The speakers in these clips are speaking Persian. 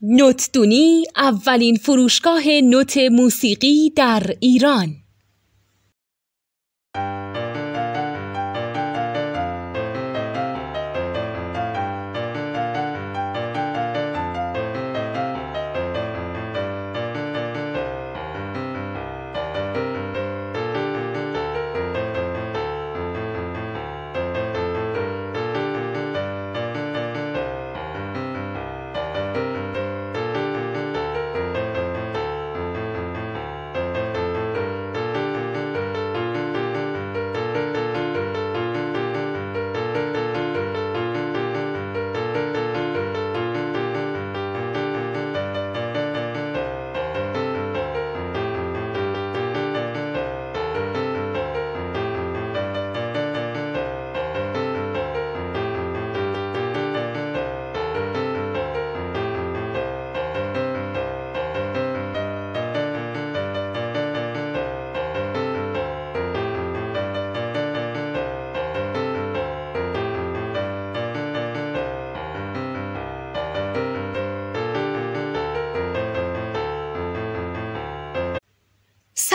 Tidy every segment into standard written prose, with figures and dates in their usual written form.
نوتدونی اولین فروشگاه نوت موسیقی در ایران.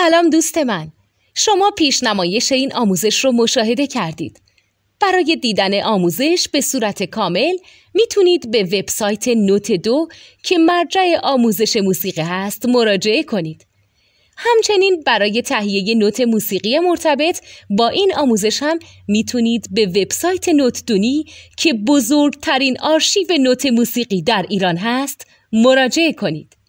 سلام دوست من، شما پیشنمایش این آموزش رو مشاهده کردید. برای دیدن آموزش به صورت کامل میتونید به وبسایت نوت 2 که مرجع آموزش موسیقی هست مراجعه کنید. همچنین برای تهیه نوت موسیقی مرتبط با این آموزش هم میتونید به وبسایت نوتدونی که بزرگترین آرشیو نوت موسیقی در ایران هست مراجعه کنید.